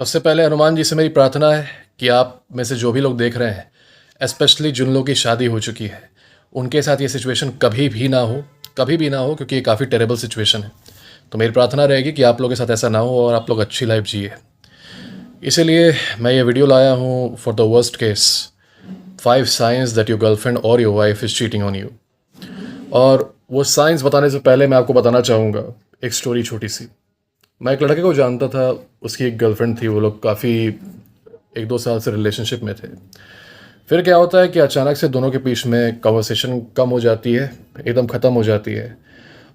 सबसे पहले हनुमान जी से मेरी प्रार्थना है कि आप में से जो भी लोग देख रहे हैं, स्पेशली जिन लोगों की शादी हो चुकी है, उनके साथ ये सिचुएशन कभी भी ना हो, क्योंकि ये काफ़ी टेरेबल सिचुएशन है। तो मेरी प्रार्थना रहेगी कि आप लोगों के साथ ऐसा ना हो और आप लोग अच्छी लाइफ जिए। इसीलिए मैं ये वीडियो लाया हूँ for the worst case, 5 signs that your girlfriend और your wife is cheating on you. और वो साइंस बताने से पहले मैं आपको बताना चाहूँगा एक स्टोरी छोटी सी। मैं एक लड़के को जानता था, उसकी एक गर्लफ्रेंड थी, वो लोग काफ़ी 1-2 साल से रिलेशनशिप में थे। फिर क्या होता है कि अचानक से दोनों के बीच में कन्वर्सेशन कम हो जाती है, एकदम ख़त्म हो जाती है,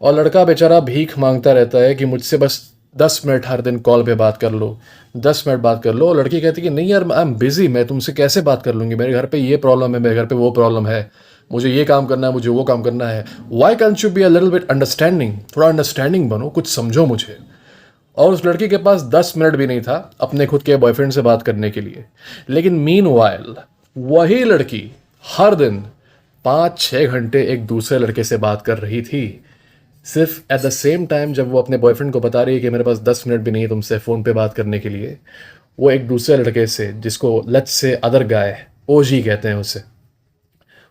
और लड़का बेचारा भीख मांगता रहता है कि मुझसे बस 10 मिनट हर दिन कॉल पे बात कर लो, 10 मिनट बात कर लो। और लड़की कहती है कि नहीं यार, आई एम बिज़ी, मैं तुमसे कैसे बात कर लूँगी, मेरे घर पे ये प्रॉब्लम है, मेरे घर पे वो प्रॉब्लम है, मुझे ये काम करना है, मुझे वो काम करना है। Why can't you be a little bit understanding, थोड़ा अंडरस्टैंडिंग बनो, कुछ समझो मुझे। और उस लड़की के पास 10 मिनट भी नहीं था अपने खुद के बॉयफ्रेंड से बात करने के लिए। लेकिन मीनवाइल वही लड़की हर दिन 5-6 घंटे एक दूसरे लड़के से बात कर रही थी। सिर्फ एट द सेम टाइम जब वो अपने बॉयफ्रेंड को बता रही है कि मेरे पास 10 मिनट भी नहीं है तुमसे फ़ोन पे बात करने के लिए, वो एक दूसरे लड़के से, जिसको लेट्स से अदर गाय, ओजी कहते हैं उसे,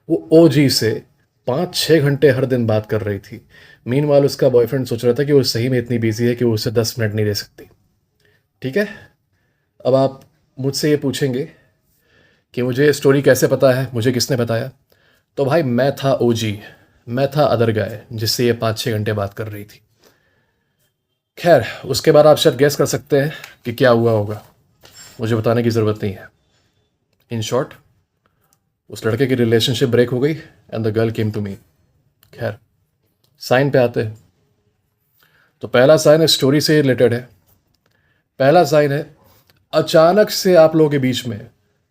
वो ओजी से 5-6 घंटे हर दिन बात कर रही थी। मीनवाइल उसका बॉयफ्रेंड सोच रहा था कि वो सही में इतनी बिजी है कि वो उसे 10 मिनट नहीं दे सकती। ठीक है, अब आप मुझसे ये पूछेंगे कि मुझे ये स्टोरी कैसे पता है, मुझे किसने बताया। तो भाई मैं था ओजी, मैं था अदर गाय जिससे ये 5-6 घंटे बात कर रही थी। खैर, उसके बाद आप शायद गेस कर सकते हैं कि क्या हुआ होगा, मुझे बताने की ज़रूरत नहीं है। इन शॉर्ट, उस लड़के की रिलेशनशिप ब्रेक हो गई and the girl came to me. खैर, साइन पे आते हैं। तो पहला साइन इस स्टोरी से रिलेटेड है। पहला साइन है, अचानक से आप लोगों के बीच में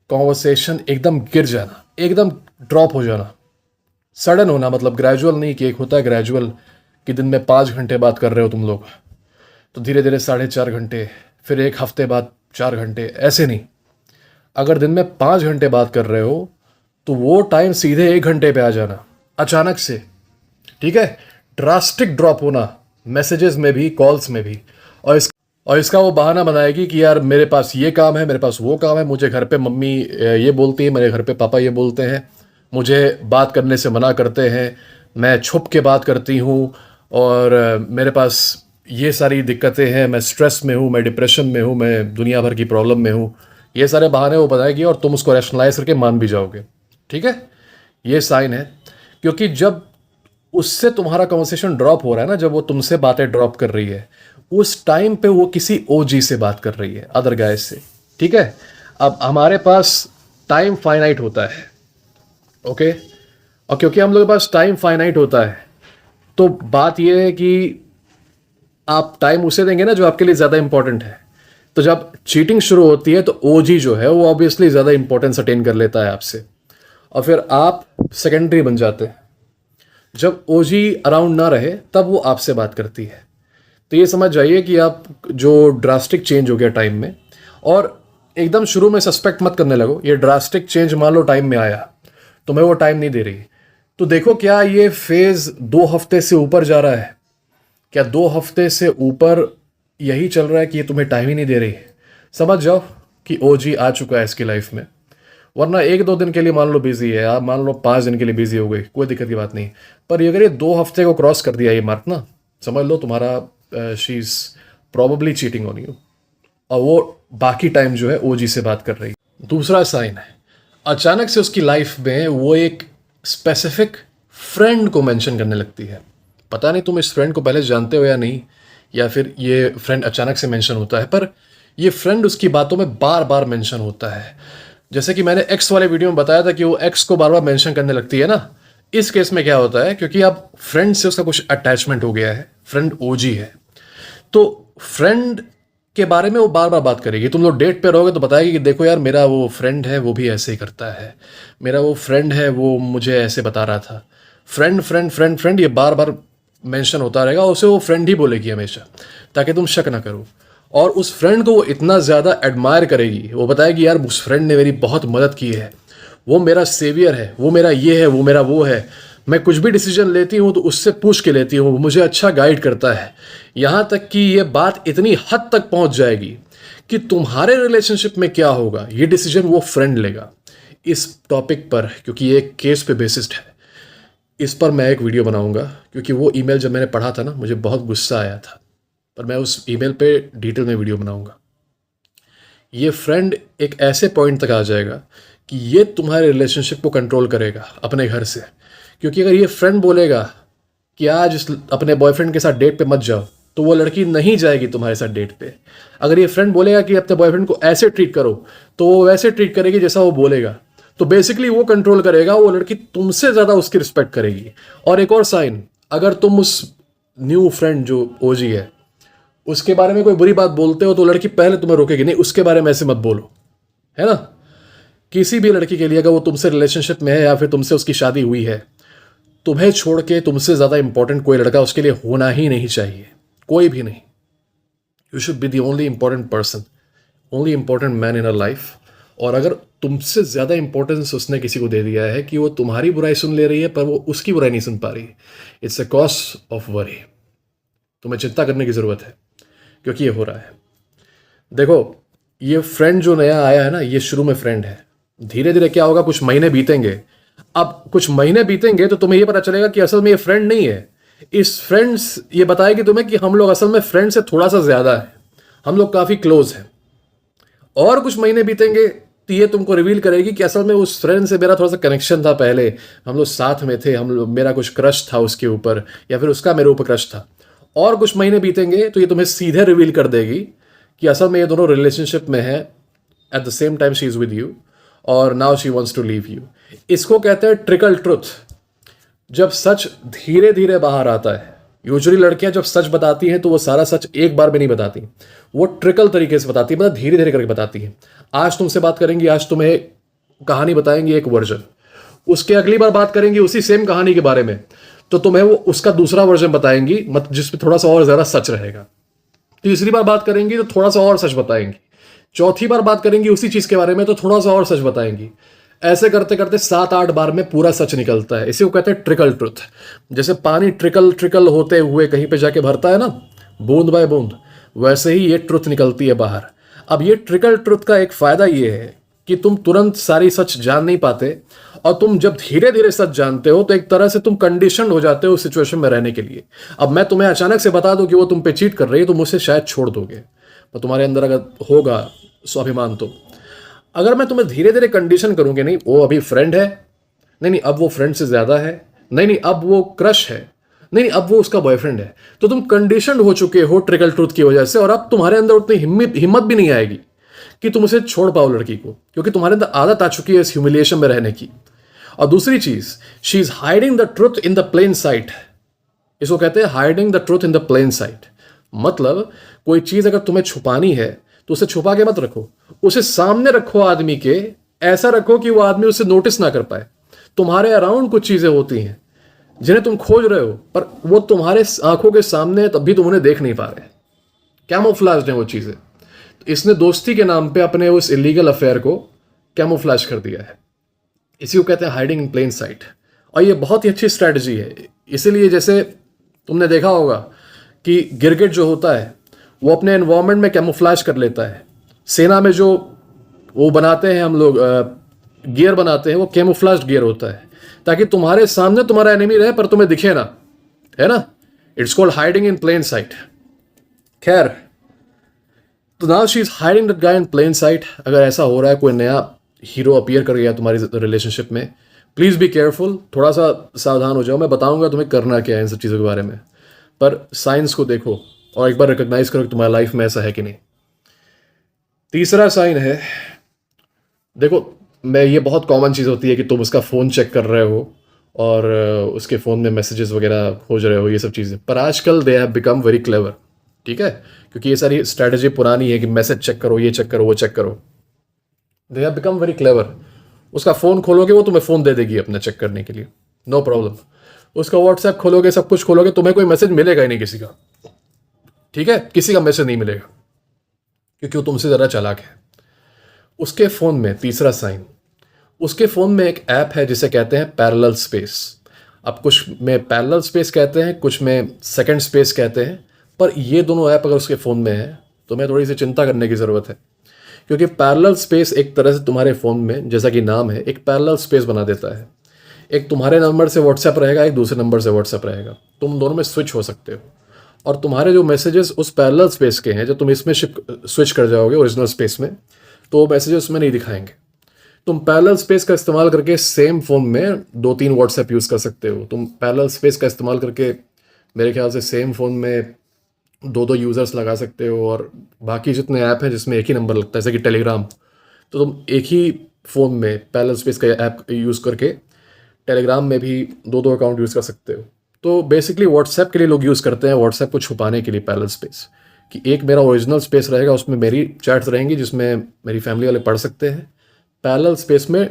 कॉन्वर्सेशन एकदम गिर जाना, एकदम ड्रॉप हो जाना, सडन होना। मतलब ग्रेजुअल नहीं, कि एक होता है ग्रेजुअल कि दिन में 5 घंटे बात कर रहे हो तुम लोग, तो धीरे धीरे 4.5 घंटे, फिर एक हफ्ते बाद 4 घंटे, ऐसे नहीं। अगर दिन में 5 घंटे बात कर रहे हो तो वो टाइम सीधे 1 घंटे पे आ जाना अचानक से। ठीक है, ड्रास्टिक ड्रॉप होना, मैसेजेस में भी, कॉल्स में भी। और इसका वो बहाना बनाएगी कि यार मेरे पास ये काम है, मेरे पास वो काम है, मुझे घर पे मम्मी ये बोलती है, मेरे घर पे पापा ये बोलते हैं, मुझे बात करने से मना करते हैं, मैं छुप के बात करती हूँ, और मेरे पास ये सारी दिक्कतें हैं, मैं स्ट्रेस में हूँ, मैं डिप्रेशन में हूँ, मैं दुनिया भर की प्रॉब्लम में हूँ। ये सारे बहाने वो बताएगी और तुम उसको रैशनलाइज करके मान भी जाओगे। ठीक है, ये साइन है। क्योंकि जब उससे तुम्हारा कन्वर्सेशन ड्रॉप हो रहा है ना, जब वो तुमसे बातें ड्रॉप कर रही है, उस टाइम पे वो किसी ओजी से बात कर रही है, अदर गाय से। ठीक है, अब हमारे पास टाइम फाइनाइट होता है, ओके, और क्योंकि हम लोग के पास टाइम फाइनाइट होता है, तो बात यह है कि आप टाइम उसे देंगे ना जो आपके लिए ज़्यादा इंपॉर्टेंट है। तो जब चीटिंग शुरू होती है तो ओजी जो है वो ऑब्वियसली ज़्यादा इंपॉर्टेंस अटेन कर लेता है आपसे, और फिर आप सेकेंडरी बन जाते हैं। जब ओजी अराउंड ना रहे तब वो आपसे बात करती है। तो ये समझ जाइए कि आप जो ड्रास्टिक चेंज हो गया टाइम में, और एकदम शुरू में सस्पेक्ट मत करने लगो। ये ड्रास्टिक चेंज मान लो टाइम में आया, तो मैं वो टाइम नहीं दे रही, तो देखो क्या ये फेज़ 2 हफ्ते से ऊपर जा रहा है, क्या 2 हफ्ते से ऊपर यही चल रहा है कि ये तुम्हें टाइम ही नहीं दे रही, समझ जाओ कि ओजी आ चुका है इसकी लाइफ में। वरना 1-2 दिन के लिए मान लो बिजी है, आप मान लो 5 दिन के लिए बिजी हो गई, कोई दिक्कत की बात नहीं। पर अगर ये 2 हफ्ते को क्रॉस कर दिया ये मार्क ना, समझ लो तुम्हारा she is probably cheating on you, और वो बाकी टाइम जो है ओजी से बात कर रही। दूसरा साइन है, अचानक से उसकी लाइफ में वो एक स्पेसिफिक फ्रेंड को मेंशन करने लगती है। पता नहीं तुम इस फ्रेंड को पहले जानते हो या नहीं, या फिर ये फ्रेंड अचानक से मेंशन होता है, पर ये फ्रेंड उसकी बातों में बार बार मेंशन होता है। जैसे कि मैंने एक्स वाले वीडियो में बताया था कि वो एक्स को बार बार मेंशन करने लगती है ना। इस केस में क्या होता है, क्योंकि अब फ्रेंड से उसका कुछ अटैचमेंट हो गया है, फ्रेंड ओजी है, तो फ्रेंड के बारे में वो बार बार बात करेगी। तुम लोग डेट पे रहोगे तो बताएगी कि देखो यार, मेरा वो फ्रेंड है, वो भी ऐसे ही करता है, मेरा वो फ्रेंड है, वो मुझे ऐसे बता रहा था। फ्रेंड फ्रेंड फ्रेंड फ्रेंड ये बार बार मेंशन होता रहेगा, उसे वो फ्रेंड ही बोलेगी हमेशा, ताकि तुम शक ना करो। और उस फ्रेंड को वो इतना ज़्यादा एडमायर करेगी, वो बताएगी यार उस फ्रेंड ने मेरी बहुत मदद की है, वो मेरा सेवियर है, वो मेरा ये है, वो मेरा वो है, मैं कुछ भी डिसीजन लेती हूँ तो उससे पूछ के लेती हूँ, वो मुझे अच्छा गाइड करता है। यहाँ तक कि ये बात इतनी हद तक पहुँच जाएगी कि तुम्हारे रिलेशनशिप में क्या होगा, ये डिसीजन वो फ्रेंड लेगा। इस टॉपिक पर, क्योंकि ये एक केस पे बेसिस्ड है, इस पर मैं एक वीडियो बनाऊंगा, क्योंकि वो ईमेल जब मैंने पढ़ा था ना, मुझे बहुत गुस्सा आया था। पर मैं उस ईमेल पे डिटेल में वीडियो बनाऊंगा। ये फ्रेंड एक ऐसे पॉइंट तक आ जाएगा कि ये तुम्हारे रिलेशनशिप को कंट्रोल करेगा अपने घर से। क्योंकि अगर ये फ्रेंड बोलेगा कि आज अपने बॉयफ्रेंड के साथ डेट पे मत जाओ, तो वो लड़की नहीं जाएगी तुम्हारे साथ डेट पे। अगर ये फ्रेंड बोलेगा कि अपने बॉयफ्रेंड को ऐसे ट्रीट करो, तो वो वैसे ट्रीट करेगी जैसा वो बोलेगा। तो बेसिकली वो कंट्रोल करेगा, वो लड़की तुमसे ज़्यादा उसकी रिस्पेक्ट करेगी। और एक और साइन, अगर तुम उस न्यू फ्रेंड जो ओजी है उसके बारे में कोई बुरी बात बोलते हो, तो लड़की पहले तुम्हें रोकेगी, नहीं उसके बारे में ऐसे मत बोलो, है ना। किसी भी लड़की के लिए, अगर वो तुमसे रिलेशनशिप में है या फिर तुमसे उसकी शादी हुई है, तुम्हें छोड़ के तुमसे ज़्यादा इंपॉर्टेंट कोई लड़का उसके लिए होना ही नहीं चाहिए, कोई भी नहीं। You should be the only important person, only important man in your life. और अगर तुमसे ज़्यादा इंपॉर्टेंस उसने किसी को दे दिया है कि वो तुम्हारी बुराई सुन ले रही है पर वो उसकी बुराई नहीं सुन पा रही, it's a cause of worry. तुम्हें चिंता करने की ज़रूरत है, क्योंकि ये हो रहा है। देखो, ये फ्रेंड जो नया आया है ना, ये शुरू में फ्रेंड है। धीरे धीरे क्या होगा, कुछ महीने बीतेंगे। अब कुछ महीने बीतेंगे तो तुम्हें ये पता चलेगा कि असल में ये फ्रेंड नहीं है। इस फ्रेंड्स ये बताएगी तुम्हें कि हम लोग असल में फ्रेंड से थोड़ा सा ज़्यादा है, हम लोग काफ़ी क्लोज हैं। और कुछ महीने बीतेंगे तो ये तुमको रिवील करेगी कि असल में उस फ्रेंड से मेरा थोड़ा सा कनेक्शन था, पहले हम लोग साथ में थे, हम लोग, मेरा कुछ क्रश था उसके ऊपर, या फिर उसका मेरे ऊपर क्रश था। और कुछ महीने बीतेंगे तो ये तुम्हें सीधे रिवील कर देगी कि असल में ये दोनों रिलेशनशिप में है, at the same time she is with you और now she wants to leave you. इसको कहते हैं ट्रिकल ट्रुथ। जब सच धीरे धीरे बाहर आता है, यूजुअली लड़कियां जब सच बताती हैं तो वो सारा सच एक बार में नहीं बताती, वो ट्रिकल तरीके से बताती है, मतलब धीरे धीरे करके बताती है। आज तुमसे बात करेंगी, आज तुम्हें कहानी बताएंगी एक वर्जन, उसके अगली बार बात करेंगी उसी सेम कहानी के बारे में, तो तुम्हें वो उसका दूसरा वर्जन बताएंगी, मतलब जिसमें थोड़ा सा और ज़्यादा सच रहेगा। तीसरी बार बात करेंगी तो थोड़ा सा और सच बताएंगी। चौथी बार बात करेंगी उसी चीज़ के बारे में तो थोड़ा सा और सच बताएंगी। ऐसे करते करते 7-8 बार में पूरा सच निकलता है। इसी को कहते हैं ट्रिकल ट्रुथ। जैसे पानी ट्रिकल ट्रिकल होते हुए कहीं पे जाके भरता है ना, बूंद बाय बूंद, वैसे ही ये ट्रुथ निकलती है बाहर। अब ये ट्रिकल ट्रुथ का एक फ़ायदा ये है कि तुम तुरंत सारी सच जान नहीं पाते, और तुम जब धीरे धीरे सच जानते हो तो एक तरह से तुम कंडीशन हो जाते हो उस सिचुएशन में रहने के लिए। अब मैं तुम्हें अचानक से बता दूं कि वो तुम पे चीट कर रही है, तो मुझसे शायद छोड़ दोगे, पर तुम्हारे अंदर अगर होगा स्वाभिमान तो। अगर मैं तुम्हें धीरे धीरे कंडीशन करूंगी, नहीं वो अभी फ्रेंड है, नहीं नहीं अब वो फ्रेंड से ज़्यादा है, नहीं नहीं अब वो क्रश है, नहीं नहीं अब वो उसका बॉयफ्रेंड है, तो तुम कंडीशन हो चुके हो ट्रिकल ट्रूथ की वजह से। और अब तुम्हारे अंदर उतनी हिम्मत भी नहीं आएगी कि तुम उसे छोड़ पाओ लड़की को, क्योंकि तुम्हारे अंदर आदत आ चुकी है इस ह्यूमिलिएशन में रहने की। और दूसरी चीज, she is hiding the truth in the plain sight. इसको कहते हैं hiding the truth in the plain sight. मतलब कोई चीज अगर तुम्हें छुपानी है तो उसे छुपा के मत रखो, उसे सामने रखो आदमी के, ऐसा रखो कि वो आदमी उसे नोटिस ना कर पाए। तुम्हारे अराउंड कुछ चीजें होती हैं जिन्हें तुम खोज रहे हो, पर वो तुम्हारे आंखों के सामने, तब भी तुम उन्हें देख नहीं पा रहे। कैमोफ्लेज्ड है वो चीजें। तो इसने दोस्ती के नाम पे अपने उस इलीगल अफेयर को कैमोफ्लेज कर दिया है। इसी को कहते हैं हाइडिंग इन प्लेन साइट। और ये बहुत ही अच्छी स्ट्रैटेजी है। इसीलिए जैसे तुमने देखा होगा कि गिरगिट जो होता है वो अपने एनवायरनमेंट में कैमोफ्लेज कर लेता है। सेना में जो वो बनाते हैं हम लोग गियर बनाते हैं, वो कैमोफ्लेज्ड गियर होता है, ताकि तुम्हारे सामने तुम्हारा एनिमी रहे पर तुम्हें दिखे ना, है ना। It's called hiding in plain sight. खैर, तो now she is hiding that guy in plain sight. अगर ऐसा हो रहा है, कोई नया हीरो अपीयर कर गया तुम्हारी रिलेशनशिप में, प्लीज़ बी केयरफुल, थोड़ा सा सावधान हो जाओ। मैं बताऊंगा तुम्हें करना क्या है इन सब चीज़ों के बारे में, पर साइंस को देखो और एक बार रिकॉग्नाइज करो कि तुम्हारी लाइफ में ऐसा है कि नहीं। तीसरा साइन है, देखो मैं, ये बहुत कॉमन चीज़ होती है कि तुम उसका फ़ोन चेक कर रहे हो और उसके फ़ोन में मैसेजेस वगैरह खोज रहे हो, ये सब चीज़ें। पर आजकल they have become very clever, ठीक है, क्योंकि ये सारी स्ट्रैटेजी पुरानी है कि मैसेज चेक करो, ये चेक करो, वो चेक करो। They have become very clever. उसका फ़ोन खोलोगे वो तुम्हें फ़ोन दे देगी अपना चेक करने के लिए, नो प्रॉब्लम। उसका व्हाट्सएप खोलोगे, सब कुछ खोलोगे, तुम्हें कोई मैसेज मिलेगा ही नहीं किसी का, ठीक है, किसी का मैसेज नहीं मिलेगा, क्योंकि वो तुमसे ज़रा चालाक है। उसके फ़ोन में, तीसरा साइन, उसके फ़ोन में एक ऐप है जिसे कहते हैं पैरेलल स्पेस। अब कुछ में पैरेलल स्पेस कहते हैं, कुछ में सेकंड स्पेस कहते हैं, पर ये दोनों ऐप अगर उसके फ़ोन में है तुम्हें थोड़ी सी चिंता करने की ज़रूरत है, क्योंकि पैरेलल स्पेस एक तरह से तुम्हारे फ़ोन में, जैसा कि नाम है, एक पैरेलल स्पेस बना देता है। एक तुम्हारे नंबर से व्हाट्सएप रहेगा, एक दूसरे नंबर से व्हाट्सएप रहेगा, तुम दोनों में स्विच हो सकते हो। और तुम्हारे जो मैसेजेस उस पैरेलल स्पेस के हैं, जब तुम इसमें स्विच कर जाओगे ओरिजिनल स्पेस में, तो वो मैसेजेस उसमें नहीं दिखाएंगे। तुम पैरेलल स्पेस का इस्तेमाल करके सेम फ़ोन में 2-3 व्हाट्सएप यूज़ कर सकते हो। तुम पैरेलल स्पेस का इस्तेमाल करके मेरे ख्याल से सेम फ़ोन में 2-2 यूज़र्स लगा सकते हो, और बाकी जितने ऐप हैं जिसमें एक ही नंबर लगता है, जैसे कि टेलीग्राम, तो तुम एक ही फ़ोन में पैरेलल स्पेस का ऐप यूज़ करके टेलीग्राम में भी 2-2 अकाउंट यूज़ कर सकते हो। तो बेसिकली व्हाट्सएप के लिए लोग यूज़ करते हैं व्हाट्सएप को छुपाने के लिए पैरेलल स्पेस, कि एक मेरा ओरिजिनल स्पेस रहेगा, उसमें मेरी चैट्स रहेंगी जिसमें मेरी फैमिली वाले पढ़ सकते हैं। पैरेलल स्पेस में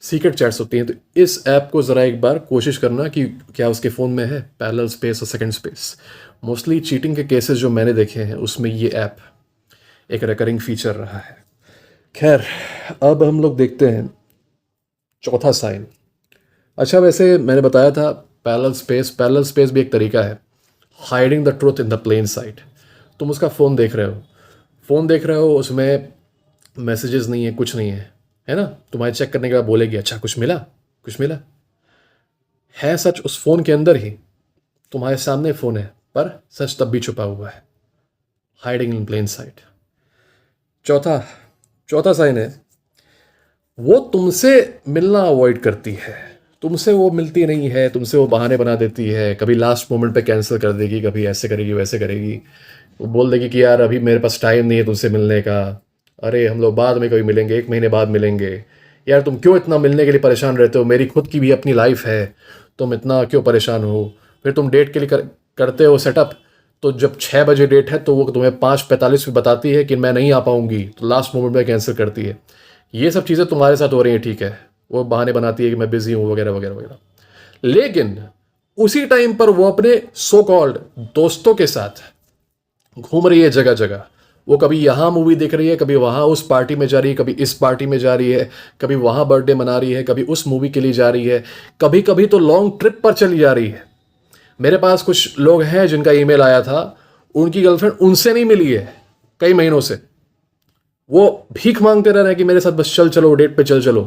सीक्रेट चैट्स होती हैं। तो इस ऐप को ज़रा एक बार कोशिश करना कि क्या उसके फ़ोन में है पैरेलल स्पेस और सेकंड स्पेस। मोस्टली चीटिंग के केसेस जो मैंने देखे हैं उसमें ये ऐप एक रिकरिंग फीचर रहा है। खैर, अब हम लोग देखते हैं चौथा साइन। अच्छा, वैसे मैंने बताया था पैरेलल स्पेस भी एक तरीका है hiding the truth in the plain sight. तुम उसका फ़ोन देख रहे हो, उसमें मैसेजेस नहीं है, कुछ नहीं है ना? तुम्हारे चेक करने के बाद बोलेगी अच्छा कुछ मिला है सच उस फ़ोन के अंदर ही, तुम्हारे सामने फ़ोन है, पर सच तब भी छुपा हुआ है, हाइडिंग इन प्लेन साइट। चौथा साइन है, वो तुमसे मिलना अवॉइड करती है, तुमसे वो मिलती नहीं है, तुमसे वो बहाने बना देती है, कभी लास्ट मोमेंट पे कैंसिल कर देगी, कभी ऐसे करेगी वैसे करेगी, वो बोल देगी कि यार अभी मेरे पास टाइम नहीं है तुमसे मिलने का, अरे हम लोग बाद में कभी मिलेंगे, 1 महीने बाद मिलेंगे, यार तुम क्यों इतना मिलने के लिए परेशान रहते हो, मेरी खुद की भी अपनी लाइफ है, तुम इतना क्यों परेशान हो। फिर तुम डेट के लिए करते हो सेटअप, तो जब 6 बजे डेट है तो वो तुम्हें 5:45 में बताती है कि मैं नहीं आ पाऊंगी, तो लास्ट मोमेंट में कैंसिल करती है। ये सब चीज़ें तुम्हारे साथ हो रही हैं, ठीक है, वो बहाने बनाती है कि मैं बिजी हूँ वगैरह वगैरह वगैरह, लेकिन उसी टाइम पर वो अपने सो कॉल्ड दोस्तों के साथ घूम रही है जगह जगह। वो कभी यहाँ मूवी देख रही है, कभी वहाँ उस पार्टी में जा रही है, कभी इस पार्टी में जा रही है, कभी वहाँ बर्थडे मना रही है, कभी उस मूवी के लिए जा रही है, कभी कभी तो लॉन्ग ट्रिप पर चली जा रही है। मेरे पास कुछ लोग हैं जिनका ईमेल आया था, उनकी गर्लफ्रेंड उनसे नहीं मिली है कई महीनों से, वो भीख मांगते रह रहे हैं कि मेरे साथ बस चल चलो, डेट पे चल चलो,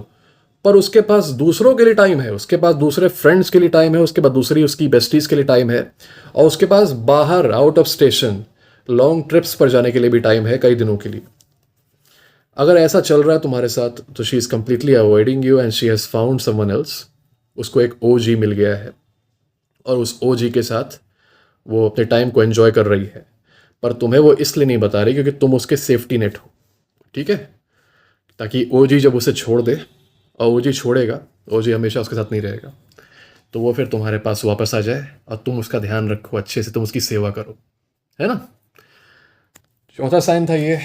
पर उसके पास दूसरों के लिए टाइम है, उसके पास दूसरे फ्रेंड्स के लिए टाइम है, उसके बाद दूसरी उसकी बेस्टीज के लिए टाइम है, और उसके पास बाहर out of station long trips पर जाने के लिए भी टाइम है कई दिनों के लिए। अगर ऐसा चल रहा है तुम्हारे साथ, तो she is completely avoiding you and she has found someone else. उसको एक ओजी मिल गया है, और उस ओजी के साथ वो अपने टाइम को एंजॉय कर रही है, पर तुम्हें वो इसलिए नहीं बता रही क्योंकि तुम उसके सेफ्टी नेट हो, ठीक है? ताकि ओजी जब उसे छोड़ दे, और ओजी छोड़ेगा, ओजी हमेशा उसके साथ नहीं रहेगा, तो वो फिर तुम्हारे पास वापस आ जाए और तुम उसका ध्यान रखो अच्छे से, तुम उसकी सेवा करो, है ना? चौथा साइन था ये।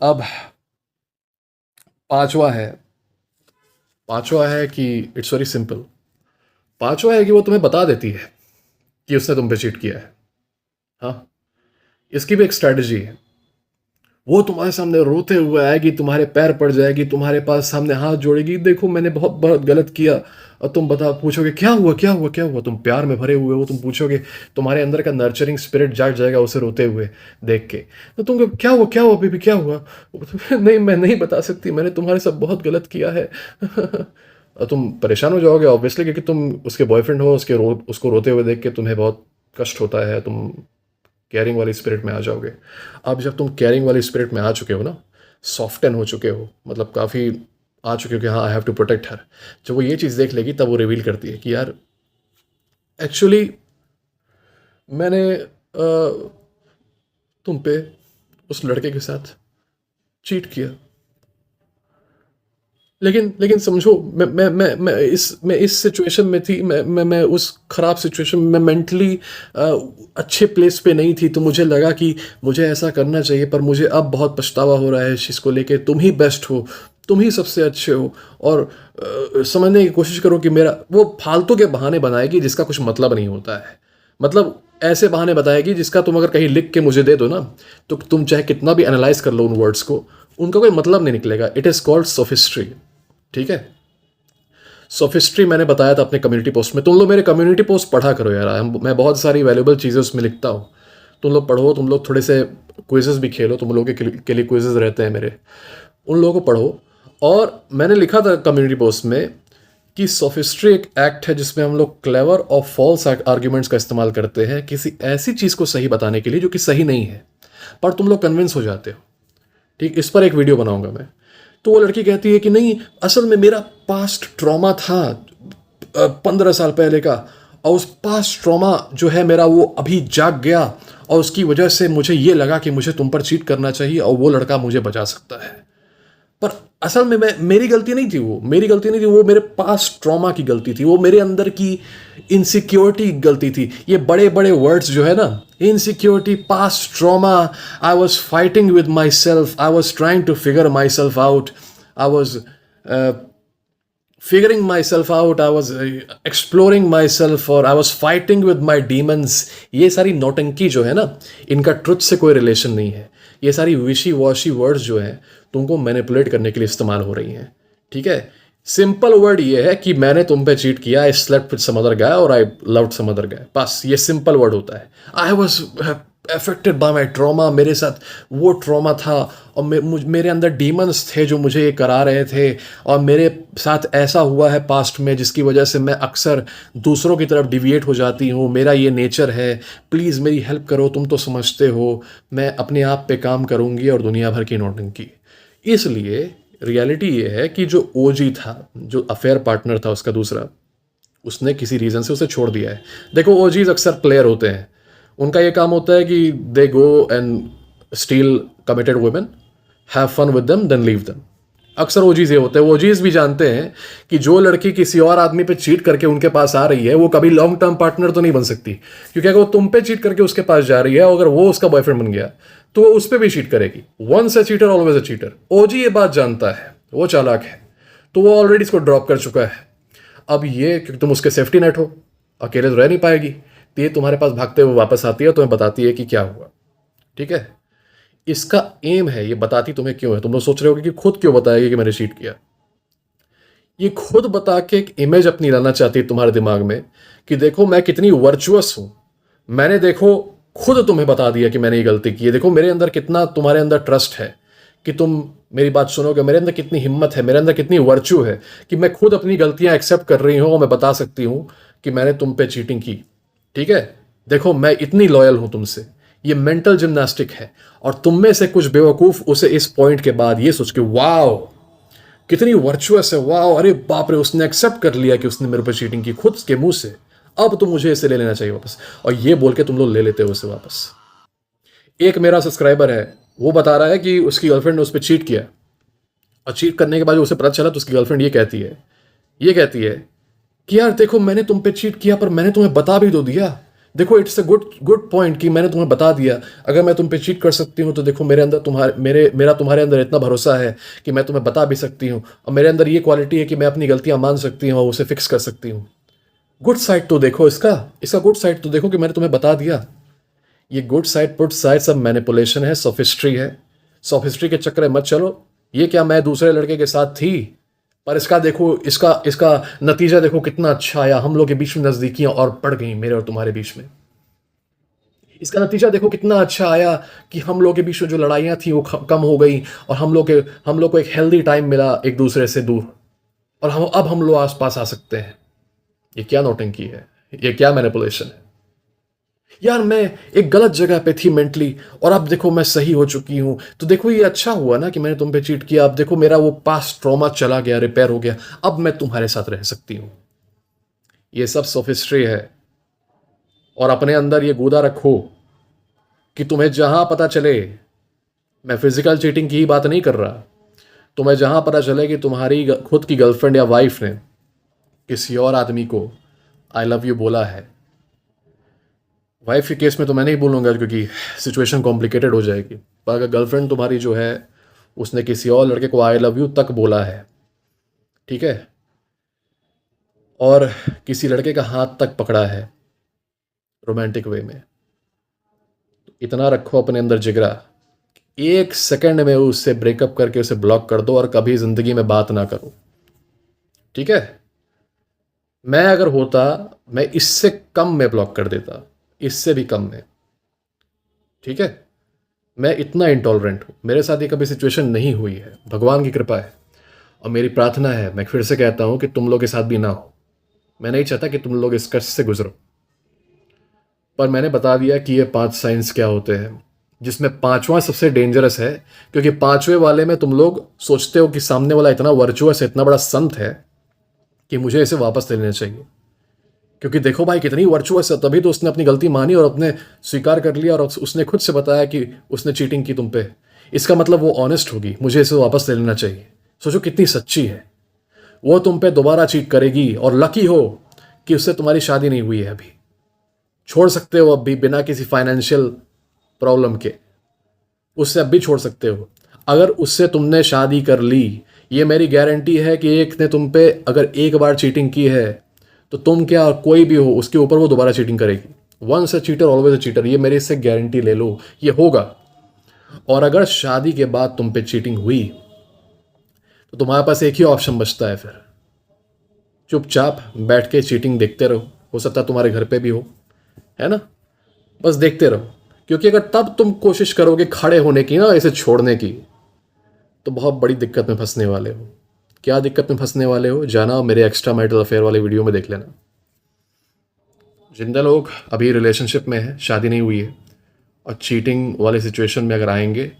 अब पांचवा है कि इट्स वेरी सिंपल। पांचवा है कि वो तुम्हें बता देती है कि उसने तुम पे चीट किया है। हाँ, इसकी भी एक स्ट्रैटेजी है। वो तुम्हारे सामने रोते हुए आएगी, तुम्हारे पैर पड़ जाएगी, तुम्हारे पास सामने हाथ जोड़ेगी, देखो मैंने बहुत बहुत गलत किया, और तुम पूछोगे क्या हुआ, तुम प्यार में भरे हुए हो, तुम पूछोगे, तुम्हारे अंदर का नर्चरिंग स्पिरिट जाग जाएगा उसे रोते हुए देख के। तो तुम क्या हुआ बेबी, क्या हुआ? नहीं, मैं नहीं बता सकती, मैंने तुम्हारे साथ बहुत गलत किया है। और तुम परेशान हो जाओगे ऑब्वियसली, क्योंकि तुम उसके बॉयफ्रेंड हो, उसको रोते हुए देख के तुम्हें बहुत कष्ट होता है, तुम केयरिंग वाली स्पिरिट में आ जाओगे। अब जब तुम केयरिंग वाली स्पिरिट में आ चुके हो ना, सॉफ्टन हो चुके हो, मतलब काफ़ी आ चुके हो कि हाँ I have to protect her, जब वो ये चीज़ देख लेगी तब वो रिवील करती है कि यार एक्चुअली मैंने तुम पे उस लड़के के साथ चीट किया, लेकिन समझो, मैं इस सिचुएशन में थी, मैं उस खराब सिचुएशन में मेंटली अच्छे प्लेस पे नहीं थी, तो मुझे लगा कि मुझे ऐसा करना चाहिए, पर मुझे अब बहुत पछतावा हो रहा है इस चीज़ को लेके। तुम ही बेस्ट हो, तुम ही सबसे अच्छे हो, और समझने की कोशिश करो कि मेरा, वो फालतू के बहाने बनाएगी जिसका कुछ मतलब नहीं होता है, मतलब ऐसे बहाने बताएगी जिसका तुम अगर कहीं लिख के मुझे दे दो ना, तो तुम चाहे कितना भी एनालाइज कर लो उन वर्ड्स को, उनका कोई मतलब नहीं निकलेगा। इट इज़ कॉल्ड सोफिस्ट्री, ठीक है? सोफिस्ट्री मैंने बताया था अपने कम्युनिटी पोस्ट में, तुम लोग मेरे कम्युनिटी पोस्ट पढ़ा करो यार, मैं बहुत सारी वैल्यूबल चीज़ें उसमें लिखता हूँ, तुम लोग पढ़ो, तुम लोग थोड़े से क्विज़ेस भी खेलो, तुम लोगों के लिए क्विज़ेस रहते हैं मेरे, उन लोगों को पढ़ो। और मैंने लिखा था कम्युनिटी पोस्ट में कि सोफिस्ट्री एक एक्ट है जिसमें हम लोग क्लेवर और फॉल्स आर्ग्यूमेंट्स का इस्तेमाल करते हैं किसी ऐसी चीज़ को सही बताने के लिए जो कि सही नहीं है, पर तुम लोग कन्विंस हो जाते हो। ठीक, इस पर एक वीडियो बनाऊंगा मैं। तो वो लड़की कहती है कि नहीं, असल में मेरा पास्ट ट्रॉमा था 15 साल पहले का, और उस पास्ट ट्रॉमा जो है मेरा वो अभी जाग गया, और उसकी वजह से मुझे ये लगा कि मुझे तुम पर चीट करना चाहिए और वो लड़का मुझे बचा सकता है। पर असल में मेरी गलती नहीं थी, वो मेरी गलती नहीं थी, वो मेरे पास्ट ट्रॉमा की गलती थी, वो मेरे अंदर की इनसिक्योरिटी की गलती थी। ये बड़े बड़े वर्ड्स जो है ना, insecurity, past trauma, I was fighting with myself, I was trying to figure myself out, I was figuring myself out, I was exploring myself, और I was fighting with my demons। ये सारी नौटंकी जो है ना, इनका truth से कोई रिलेशन नहीं है। ये सारी विशी वॉशी वर्ड्स जो हैं तुमको मैनिपुलेट करने के लिए इस्तेमाल हो रही हैं। ठीक है, सिंपल वर्ड ये है कि मैंने तुम पे चीट किया, I slept with some other guy और आई लव्ड सम अदर गाय, बस ये सिंपल वर्ड होता है। I was affected by my trauma, मेरे साथ वो ट्रॉमा था, और मेरे अंदर डीमंस थे जो मुझे ये करा रहे थे, और मेरे साथ ऐसा हुआ है पास्ट में जिसकी वजह से मैं अक्सर दूसरों की तरफ डिविएट हो जाती हूँ, मेरा ये नेचर है, प्लीज़ मेरी हेल्प करो, तुम तो समझते हो, मैं अपने आप पे काम करूँगी और दुनिया भर की नौटंकी। इसलिए रियलिटी ये है कि जो ओजी था, जो अफेयर पार्टनर था उसका दूसरा, उसने किसी रीज़न से उसे छोड़ दिया है। देखो, ओजीज अक्सर प्लेयर होते हैं, उनका ये काम होता है कि they go and steal committed women, have fun with them, then leave them. अक्सर ओजीज ये होते हैं। ओजीज भी जानते हैं कि जो लड़की किसी और आदमी पे चीट करके उनके पास आ रही है, वो कभी लॉन्ग टर्म पार्टनर तो नहीं बन सकती, क्योंकि अगर वो तुम पे चीट करके उसके पास जा रही है, अगर वो उसका बॉयफ्रेंड बन गया तो वो उस पर भी चीट करेगी। Once a cheater always a cheater. OG ये बात जानता है, वो चालाक है, तो वो ऑलरेडी इसको ड्रॉप कर चुका है। अब ये, क्योंकि तुम उसके सेफ्टी नेट हो, अकेले तो रह नहीं पाएगी, तो ये तुम्हारे पास भागते हुए वापस आती है, तुम्हें बताती है कि क्या हुआ। ठीक है, इसका एम है, ये बताती तुम्हें क्यों है। तुम लोग सोच रहे हो कि खुद क्यों बताएगी कि मैंने चीट किया। ये खुद बता के एक इमेज अपनी लाना चाहती है तुम्हारे दिमाग में कि देखो मैं कितनी वर्चुअस हूं, मैंने देखो खुद तुम्हें बता दिया कि मैंने ये गलती की है, देखो मेरे अंदर कितना तुम्हारे अंदर ट्रस्ट है कि तुम मेरी बात सुनोगे, मेरे अंदर कितनी हिम्मत है, मेरे अंदर कितनी वर्चू है कि मैं खुद अपनी गलतियां एक्सेप्ट कर रही हूं और मैं बता सकती हूं कि मैंने तुम पे चीटिंग की। ठीक है, देखो मैं इतनी लॉयल हूं तुमसे। ये मेंटल जिम्नास्टिक है, और तुम में से कुछ बेवकूफ उसे इस पॉइंट के बाद ये सोच के वाओ कितनी वर्चुअस है, वाओ अरे बाप रे, उसने एक्सेप्ट कर लिया कि उसने मेरे पे चीटिंग की खुद के मुंह से, अब तो मुझे इसे ले लेना चाहिए वापस, और ये बोल के तुम लोग ले लेते हो उसे वापस। एक मेरा सब्सक्राइबर है, वो बता रहा है कि उसकी गर्लफ्रेंड ने उस पर चीट किया, और चीट करने के बाद जो उसे पता चला तो उसकी गर्लफ्रेंड ये कहती है कि यार देखो मैंने तुम पे चीट किया, पर मैंने तुम्हें बता भी तो दिया, देखो इट्स अ गुड पॉइंट कि मैंने तुम्हें बता दिया। अगर मैं तुम पे चीट कर सकती हूँ तो देखो मेरे अंदर मेरा तुम्हारे अंदर इतना भरोसा है कि मैं तुम्हें बता भी सकती हूँ, और मेरे अंदर ये क्वालिटी है कि मैं अपनी गलतियां मान सकती हूँ और उसे फिक्स कर सकती हूँ। गुड साइड तो देखो, इसका गुड साइड तो देखो कि मैंने तुम्हें बता दिया। ये गुड साइड पुट साइड सब मैनिपुलेशन है, सोफिस्ट्री है। सोफिस्ट्री के चक्कर में मत चलो। ये क्या, मैं दूसरे लड़के के साथ थी, पर इसका देखो, इसका नतीजा देखो कितना अच्छा आया, हम लोग के बीच में नजदीकियां और बढ़ गई, मेरे और तुम्हारे बीच में। इसका नतीजा देखो कितना अच्छा आया कि हम लोग के बीच में जो लड़ाइयां थी वो कम हो गई, और हम लोग को एक हेल्दी टाइम मिला एक दूसरे से दूर, और हम लोग आस पास आ सकते हैं। ये क्या नौटंकी है, ये क्या मैनिपुलेशन है। यार मैं एक गलत जगह पे थी मेंटली, और अब देखो मैं सही हो चुकी हूं, तो देखो ये अच्छा हुआ ना कि मैंने तुम पे चीट किया, अब देखो मेरा वो पास्ट ट्रॉमा चला गया, रिपेयर हो गया, अब मैं तुम्हारे साथ रह सकती हूं। ये सब सोफिस्ट्री है, और अपने अंदर ये गूदा रखो कि तुम्हें जहां पता चले, मैं फिजिकल चीटिंग की ही बात नहीं कर रहा, तुम्हें जहां पता चले कि तुम्हारी खुद की गर्लफ्रेंड या वाइफ ने किसी और आदमी को आई लव यू बोला है, वाइफ के केस में तो मैं नहीं बोलूँगा क्योंकि सिचुएशन कॉम्प्लिकेटेड हो जाएगी, पर अगर गर्लफ्रेंड तुम्हारी जो है उसने किसी और लड़के को आई लव यू तक बोला है, ठीक है, और किसी लड़के का हाथ तक पकड़ा है रोमांटिक वे में, तो इतना रखो अपने अंदर जिगरा, एक सेकंड में उससे ब्रेकअप करके उसे ब्लॉक कर दो और कभी ज़िंदगी में बात ना करो। ठीक है, मैं अगर होता मैं इससे कम में ब्लॉक कर देता, इससे भी कम में। ठीक है, मैं इतना इंटॉलरेंट हूँ, मेरे साथ ये कभी सिचुएशन नहीं हुई है, भगवान की कृपा है। और मेरी प्रार्थना है, मैं फिर से कहता हूँ कि तुम लोग के साथ भी ना हो। मैं नहीं चाहता कि तुम लोग इस कष्ट से गुजरो। पर मैंने बता दिया कि ये 5 साइंस क्या होते हैं, जिसमें 5वां सबसे डेंजरस है, क्योंकि 5वें वाले में तुम लोग सोचते हो कि सामने वाला इतना वर्चुअस है, इतना बड़ा संत है कि मुझे इसे वापस ले लेना चाहिए। क्योंकि देखो भाई कितनी वर्चुअस है, तभी तो उसने अपनी गलती मानी और अपने स्वीकार कर लिया, और उसने खुद से बताया कि उसने चीटिंग की तुम पे। इसका मतलब वो ऑनेस्ट होगी, मुझे इसे वापस ले लेना चाहिए। सोचो कितनी सच्ची है वो, तुम पे दोबारा चीट करेगी। और लकी हो कि उससे तुम्हारी शादी नहीं हुई है अभी, छोड़ सकते हो अब भी बिना किसी फाइनेंशियल प्रॉब्लम के, उससे अब भी छोड़ सकते हो। अगर उससे तुमने शादी कर ली, ये मेरी गारंटी है कि एक ने तुम पे अगर एक बार चीटिंग की है तो तुम क्या और कोई भी हो उसके ऊपर वो दोबारा चीटिंग करेगी। Once a cheater always a cheater, ये मेरे इससे गारंटी ले लो, ये होगा। और अगर शादी के बाद तुम पे चीटिंग हुई तो तुम्हारे पास एक ही ऑप्शन बचता है, फिर चुपचाप बैठ के चीटिंग देखते रहो। हो सकता है तुम्हारे घर पे भी हो, है ना, बस देखते रहो। क्योंकि अगर तब तुम कोशिश करोगे खड़े होने की ना, इसे छोड़ने की, तो बहुत बड़ी दिक्कत में फंसने वाले हो। क्या दिक्कत में फंसने वाले हो, जाना मेरे एक्स्ट्रा मैरिटल अफेयर वाले वीडियो में देख लेना। जिंदा लोग अभी रिलेशनशिप में हैं, शादी नहीं हुई है, और चीटिंग वाले सिचुएशन में अगर आएंगे,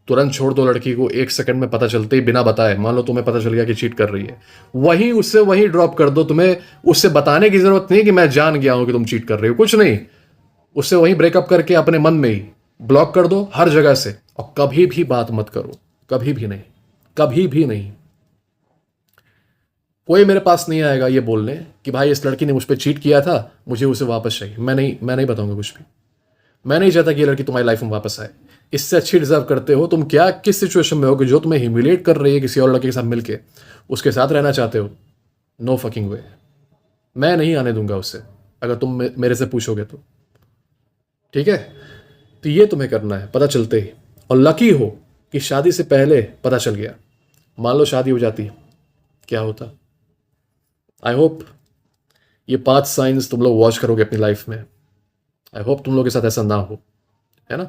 तुरंत छोड़ दो लड़की को। 1 सेकंड में पता चलते ही, बिना बताए, मान लो तुम्हें पता चल गया कि चीट कर रही है, वहीं उससे वहीं ड्रॉप कर दो। तुम्हें उससे बताने की जरूरत नहीं कि मैं जान गया हूं कि तुम चीट कर रही हो, कुछ नहीं। उससे वहीं ब्रेकअप करके अपने मन में ही ब्लॉक कर दो हर जगह से, और कभी भी बात मत करो, कभी भी नहीं, कभी भी नहीं। कोई मेरे पास नहीं आएगा ये बोलने कि भाई इस लड़की ने मुझ पर चीट किया था, मुझे उसे वापस चाहिए। मैं नहीं बताऊंगा कुछ भी। मैं नहीं चाहता कि ये लड़की तुम्हारी लाइफ में वापस आए। इससे अच्छी डिजर्व करते हो तुम। क्या किस सिचुएशन में हो कि जो तुम्हें ह्यूमिलेट कर रही है किसी और लड़के के साथ मिलके, उसके साथ रहना चाहते हो? No fucking way. मैं नहीं आने दूंगा उससे, अगर तुम मेरे से पूछोगे तो। ठीक है, तो ये तुम्हें करना है पता चलते ही। और लकी हो कि शादी से पहले पता चल गया। मान लो शादी हो जाती, क्या होता? आई होप ये 5 साइंस तुम लोग वॉच करोगे अपनी लाइफ में। आई होप तुम लोग के साथ ऐसा ना हो, है ना।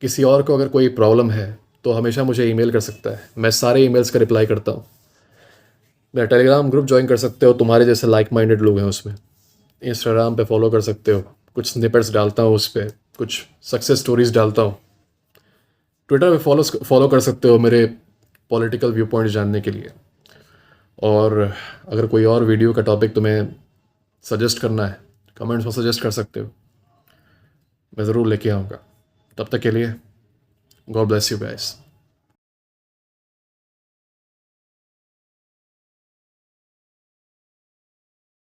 किसी और को अगर कोई प्रॉब्लम है तो हमेशा मुझे ईमेल कर सकता है, मैं सारे ईमेल्स का रिप्लाई करता हूँ। मेरा टेलीग्राम ग्रुप ज्वाइन कर सकते हो, तुम्हारे जैसे लाइक माइंडेड लोग हैं उसमें। इंस्टाग्राम पे फॉलो कर सकते हो, कुछ स्निपेट्स डालता हूँ उस पर, कुछ सक्सेस स्टोरीज डालता हूँ। ट्विटर पे फॉलो कर सकते हो मेरे पॉलिटिकल व्यू पॉइंट्स जानने के लिए। और अगर कोई और वीडियो का टॉपिक तुम्हें सजेस्ट करना है, कमेंट्स में सजेस्ट कर सकते हो, मैं ज़रूर लेके आऊँगा। तब तक के लिए गॉड ब्लेस यू गाइस।